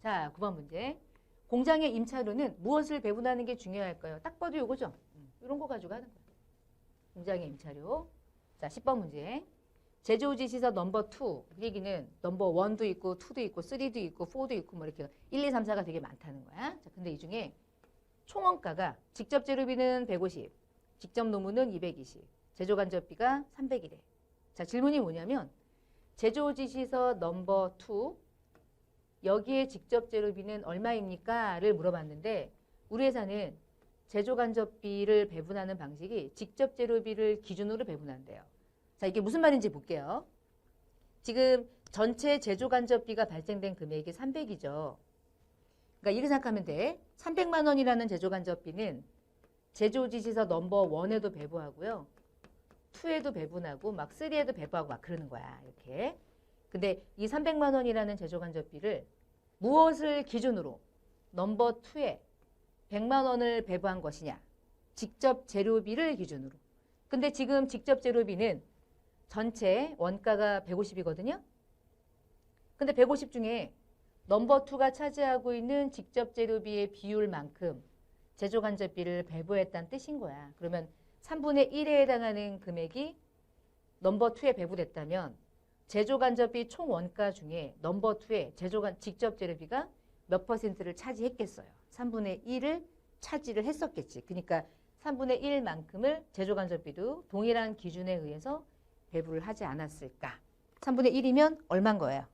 자, 9번 문제. 공장의 임차료는 무엇을 배분하는 게 중요할까요? 딱 봐도 요거죠. 이런 거 가지고 하는 거예요. 공장의 임차료. 자, 10번 문제. 제조지시서 넘버 2. 그 얘기는 넘버 1도 있고 2도 있고 3도 있고 4도 있고 뭐 이렇게 1, 2, 3, 4가 되게 많다는 거야. 자, 근데 이 중에 총원가가 직접 재료비는 150, 직접 노무는 220, 제조간접비가 300이래. 자, 질문이 뭐냐면 제조지시서 넘버 2 여기에 직접 재료비는 얼마입니까? 를 물어봤는데 우리 회사는 제조간접비를 배분하는 방식이 직접 재료비를 기준으로 배분한대요. 자, 이게 무슨 말인지 볼게요. 지금 전체 제조간접비가 발생된 금액이 300이죠. 그러니까 이렇게 생각하면 돼. 300만 원이라는 제조간접비는 제조지시서 넘버 1에도 배부하고요. 2에도 배분하고 막 3에도 배부하고 막 그러는 거야. 이렇게. 근데 이 300만 원이라는 제조간접비를 무엇을 기준으로 넘버 2에 100만 원을 배부한 것이냐. 직접 재료비를 기준으로. 근데 지금 직접 재료비는 전체 원가가 150이거든요. 근데 150 중에 넘버 2가 차지하고 있는 직접 재료비의 비율만큼 제조간접비를 배부했다는 뜻인 거야. 그러면 3분의 1에 해당하는 금액이 넘버 2에 배부됐다면 제조간접비 총 원가 중에 넘버 2에 직접 재료비가 몇 퍼센트를 차지했겠어요? 3분의 1을 차지를 했었겠지. 그러니까 3분의 1만큼을 제조간접비도 동일한 기준에 의해서 배부를 하지 않았을까? 3분의 1이면 얼마인 거예요?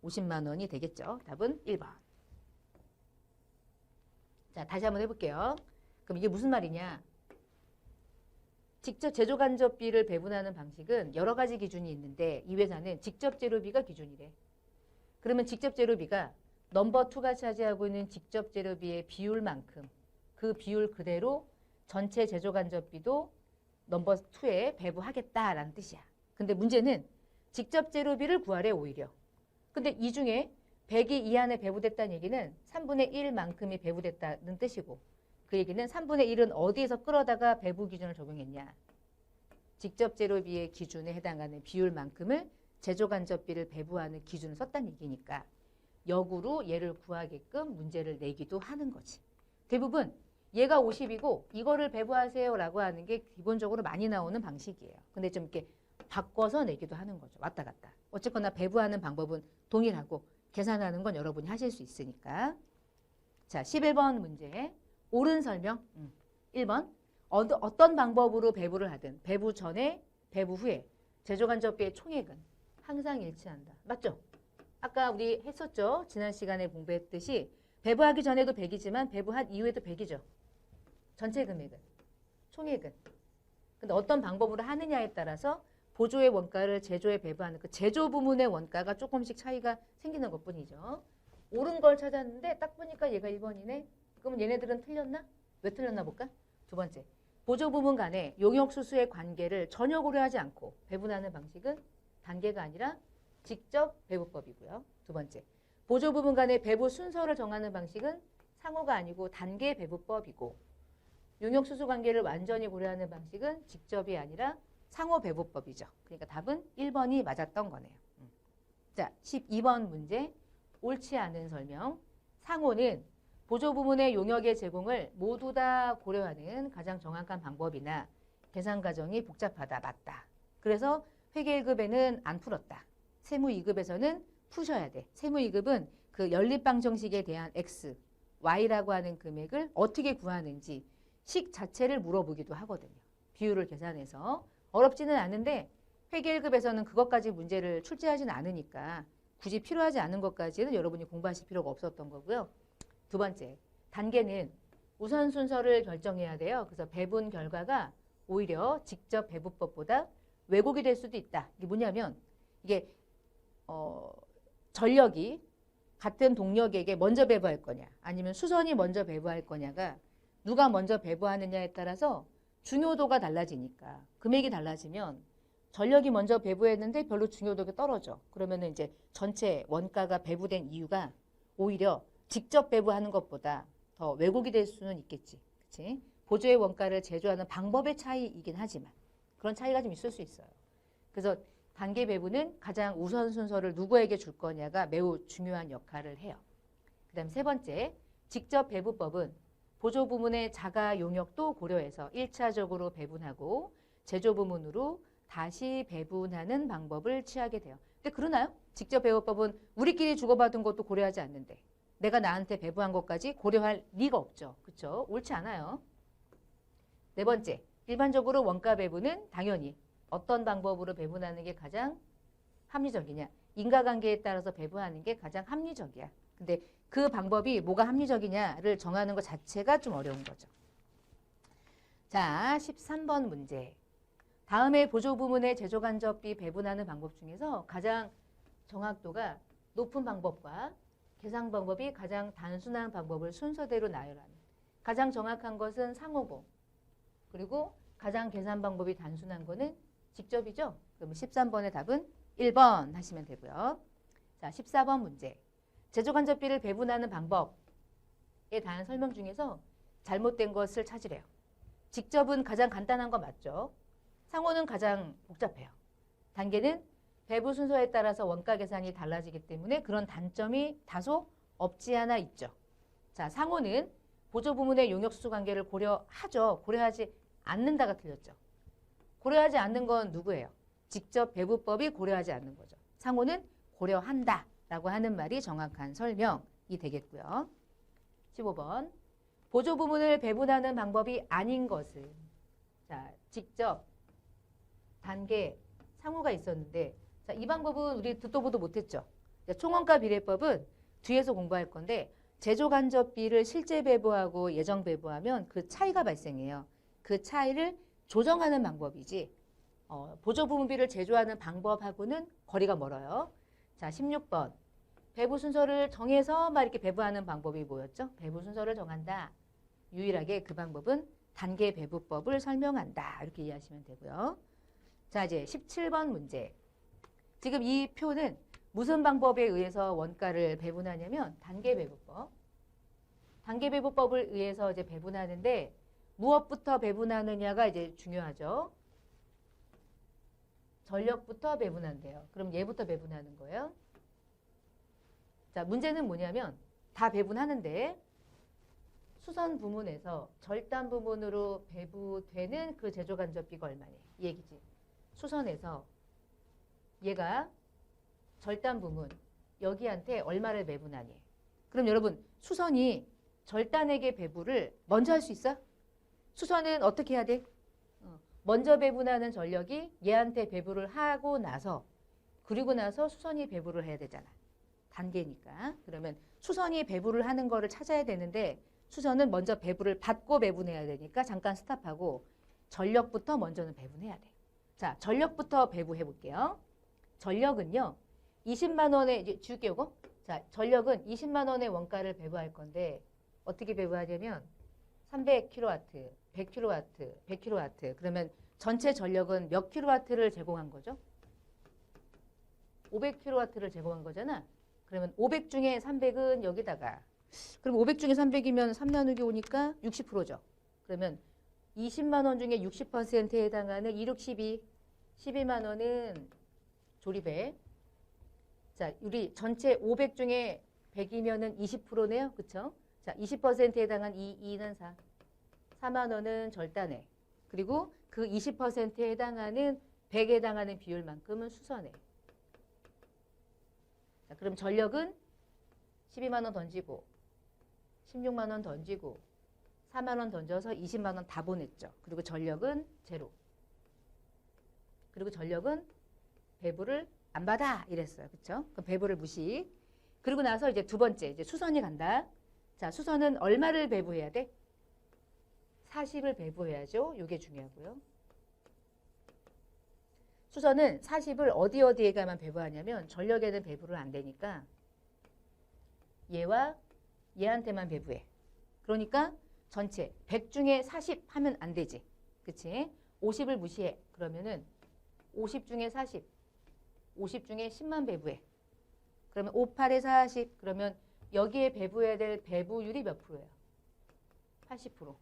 50만 원이 되겠죠. 답은 1번. 자, 다시 한번 해볼게요. 그럼 이게 무슨 말이냐? 직접 제조간접비를 배분하는 방식은 여러 가지 기준이 있는데 이 회사는 직접 재료비가 기준이래. 그러면 직접 재료비가 넘버 2가 차지하고 있는 직접 재료비의 비율만큼 그 비율 그대로 전체 제조간접비도 넘버 2에 배부하겠다라는 뜻이야. 근데 문제는 직접 재료비를 구하래 오히려. 근데 이 중에 100이 이 안에 배부됐다는 얘기는 3분의 1만큼이 배부됐다는 뜻이고 그 얘기는 3분의 1은 어디에서 끌어다가 배부 기준을 적용했냐. 직접 재료비의 기준에 해당하는 비율만큼을 제조간접비를 배부하는 기준을 썼다는 얘기니까 역으로 얘를 구하게끔 문제를 내기도 하는 거지. 대부분 얘가 50이고 이거를 배부하세요 라고 하는 게 기본적으로 많이 나오는 방식이에요. 근데 좀 이렇게 바꿔서 내기도 하는 거죠. 왔다 갔다. 어쨌거나 배부하는 방법은 동일하고 계산하는 건 여러분이 하실 수 있으니까. 자, 11번 문제. 옳은 설명. 1번. 어떤 방법으로 배부를 하든 배부 전에 배부 후에 제조간접비의 총액은 항상 일치한다. 맞죠? 아까 우리 했었죠. 지난 시간에 공부했듯이 배부하기 전에도 100이지만 배부한 이후에도 100이죠. 전체 금액은. 총액은. 근데 어떤 방법으로 하느냐에 따라서 보조의 원가를 제조에 배부하는 그 제조 부문의 원가가 조금씩 차이가 생기는 것뿐이죠. 옳은 걸 찾았는데 딱 보니까 얘가 1번이네. 그러면 얘네들은 틀렸나? 왜 틀렸나 볼까? 두 번째, 보조 부문 간의 용역수수의 관계를 전혀 고려하지 않고 배분하는 방식은 단계가 아니라 직접 배부법이고요. 두 번째, 보조 부문 간의 배부 순서를 정하는 방식은 상호가 아니고 단계 배부법이고 용역수수 관계를 완전히 고려하는 방식은 직접이 아니라 상호 배부법이죠. 그러니까 답은 1번이 맞았던 거네요. 자, 12번 문제. 옳지 않은 설명. 상호는 보조 부문의 용역의 제공을 모두 다 고려하는 가장 정확한 방법이나 계산 과정이 복잡하다. 맞다. 그래서 회계 1급에는 안 풀었다. 세무 2급에서는 푸셔야 돼. 세무 2급은 그 연립방정식에 대한 X, Y라고 하는 금액을 어떻게 구하는지 식 자체를 물어보기도 하거든요. 비율을 계산해서. 어렵지는 않은데 회계 1급에서는 그것까지 문제를 출제하지는 않으니까 굳이 필요하지 않은 것까지는 여러분이 공부하실 필요가 없었던 거고요. 두 번째, 단계는 우선 순서를 결정해야 돼요. 그래서 배분 결과가 오히려 직접 배부법보다 왜곡이 될 수도 있다. 이게 뭐냐면 이게 전력이 같은 동력에게 먼저 배부할 거냐 아니면 수선이 먼저 배부할 거냐가 누가 먼저 배부하느냐에 따라서 중요도가 달라지니까 금액이 달라지면 전력이 먼저 배부했는데 별로 중요도가 떨어져. 그러면 이제 전체 원가가 배부된 이유가 오히려 직접 배부하는 것보다 더 왜곡이 될 수는 있겠지. 그치? 보조의 원가를 제조하는 방법의 차이이긴 하지만 그런 차이가 좀 있을 수 있어요. 그래서 단계 배부는 가장 우선 순서를 누구에게 줄 거냐가 매우 중요한 역할을 해요. 그다음 세 번째, 직접 배부법은 보조 부문의 자가 용역도 고려해서 1차적으로 배분하고 제조 부문으로 다시 배분하는 방법을 취하게 돼요. 근데 그러나요? 직접 배부법은 우리끼리 주고받은 것도 고려하지 않는데 내가 나한테 배부한 것까지 고려할 리가 없죠. 그렇죠? 옳지 않아요. 네 번째, 일반적으로 원가 배분은 당연히 어떤 방법으로 배분하는 게 가장 합리적이냐. 인과관계에 따라서 배분하는 게 가장 합리적이야. 근데 그 방법이 뭐가 합리적이냐를 정하는 것 자체가 좀 어려운 거죠. 자, 13번 문제. 다음에 보조 부문의 제조간접비 배분하는 방법 중에서 가장 정확도가 높은 방법과 계산 방법이 가장 단순한 방법을 순서대로 나열하는. 가장 정확한 것은 상호고, 그리고 가장 계산 방법이 단순한 거는 직접이죠. 그럼 13번의 답은 1번 하시면 되고요. 자, 14번 문제. 제조간접비를 배분하는 방법에 대한 설명 중에서 잘못된 것을 찾으래요. 직접은 가장 간단한 거 맞죠? 상호는 가장 복잡해요. 단계는 배부 순서에 따라서 원가 계산이 달라지기 때문에 그런 단점이 다소 없지 않아 있죠. 자, 상호는 보조 부문의 용역 수수 관계를 고려하죠. 고려하지 않는다가 틀렸죠. 고려하지 않는 건 누구예요? 직접 배부법이 고려하지 않는 거죠. 상호는 고려한다라고 하는 말이 정확한 설명이 되겠고요. 15번. 보조 부문을 배분하는 방법이 아닌 것은, 자, 직접, 단계, 상호가 있었는데, 자, 이 방법은 우리 듣도 보도 못했죠. 총원가 비례법은 뒤에서 공부할 건데 제조간접비를 실제 배부하고 예정 배부하면 그 차이가 발생해요. 그 차이를 조정하는 방법이지 보조 부문비를 제조하는 방법하고는 거리가 멀어요. 자, 16번. 배부 순서를 정해서 막 이렇게 배부하는 방법이 뭐였죠? 배부 순서를 정한다. 유일하게 그 방법은 단계 배부법을 설명한다. 이렇게 이해하시면 되고요. 자, 이제 17번 문제. 지금 이 표는 무슨 방법에 의해서 원가를 배분하냐면 단계 배부법. 단계 배부법을 의해서 이제 배분하는데 무엇부터 배분하느냐가 이제 중요하죠. 전력부터 배분한대요. 그럼 얘부터 배분하는 거예요. 자, 문제는 뭐냐면 다 배분하는데 수선 부문에서 절단 부문으로 배부되는 그 제조간접비가 얼마냐 이 얘기지. 수선에서 얘가 절단 부문 여기한테 얼마를 배분하니. 그럼 여러분 수선이 절단에게 배부를 먼저 할 수 있어? 수선은 어떻게 해야 돼? 먼저 배분하는 전력이 얘한테 배부를 하고 나서 그리고 나서 수선이 배부를 해야 되잖아. 단계니까. 그러면 수선이 배부를 하는 거를 찾아야 되는데 수선은 먼저 배부를 받고 배분해야 되니까 잠깐 스탑하고 전력부터 먼저는 배분해야 돼. 자, 전력부터 배부해 볼게요. 전력은요. 20만 원에 이제 줄게요. 이거. 자, 전력은 20만 원의 원가를 배부할 건데 어떻게 배부하냐면 300kW, 100kW, 100kW. 그러면 전체 전력은 몇 kW를 제공한 거죠? 500kW를 제공한 거잖아. 그러면 500 중에 300은 여기다가. 그럼 500 중에 300이면 3 나누기 오니까 60%죠. 그러면 20만 원 중에 60%에 해당하는 2, 6, 12. 12만 원은 조립에. 자, 우리 전체 500 중에 100이면은 20%네요. 그쵸? 자, 20%에 해당한 2는 4. 4만 원은 절단에. 그리고 그 20%에 해당하는 100에 해당하는 비율만큼은 수선에. 자, 그럼 전력은 12만 원 던지고 16만 원 던지고 4만 원 던져서 20만 원 다 보냈죠. 그리고 전력은 제로. 그리고 전력은 배부를 안 받아 이랬어요. 그렇죠? 그럼 배부를 무시. 그리고 나서 이제 두 번째 이제 수선이 간다. 자, 수선은 얼마를 배부해야 돼? 40을 배부해야죠. 이게 중요하고요. 수선은 40을 어디에가만 배부하냐면 전력에는 배부를 안 되니까 얘와 얘한테만 배부해. 그러니까 전체 100 중에 40 하면 안 되지. 그치? 50을 무시해. 그러면은 50 중에 40, 50 중에 10만 배부해. 그러면 5, 8에 40. 그러면 여기에 배부해야 될 배부율이 몇 프로예요? 80%.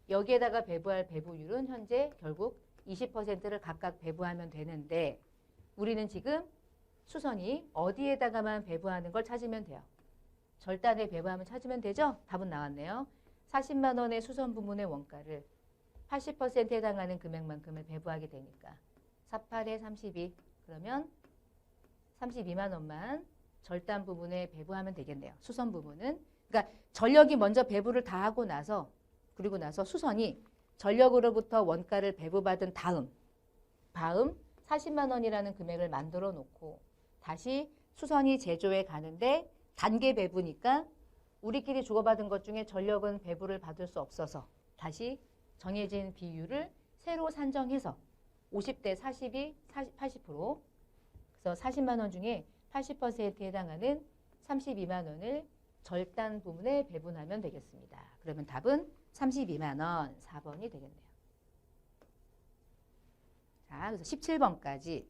여기에다가 배부할 배부율은 현재 결국 20%를 각각 배부하면 되는데 우리는 지금 수선이 어디에다가만 배부하는 걸 찾으면 돼요. 절단의 배부함을 찾으면 되죠? 답은 나왔네요. 40만 원의 수선 부문의 원가를 80%에 해당하는 금액만큼을 배부하게 되니까 48에 32 그러면 32만 원만 절단 부분에 배부하면 되겠네요. 수선 부분은. 그러니까 전력이 먼저 배부를 다 하고 나서 그리고 나서 수선이 전력으로부터 원가를 배부받은 다음 40만 원이라는 금액을 만들어 놓고 다시 수선이 제조해 가는데 단계 배부니까 우리끼리 주고받은 것 중에 전력은 배부를 받을 수 없어서 다시 정해진 비율을 새로 산정해서 50대 40이 80%, 그래서 40만 원 중에 80%에 해당하는 32만 원을 절단 부분에 배분하면 되겠습니다. 그러면 답은 32만 원 4번이 되겠네요. 자, 그래서 17번까지.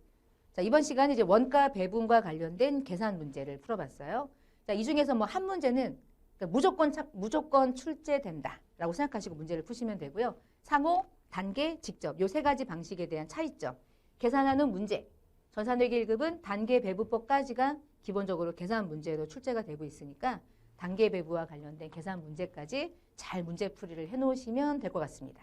자, 이번 시간에 이제 원가 배분과 관련된 계산 문제를 풀어봤어요. 자, 이 중에서 뭐 한 문제는 그러니까 무조건 출제된다라고 생각하시고 문제를 푸시면 되고요. 상호, 단계, 직접 요 세 가지 방식에 대한 차이점. 계산하는 문제. 전산회계 1급은 단계 배부법까지가 기본적으로 계산 문제로 출제가 되고 있으니까 단계 배부와 관련된 계산 문제까지 잘 문제풀이를 해놓으시면 될 것 같습니다.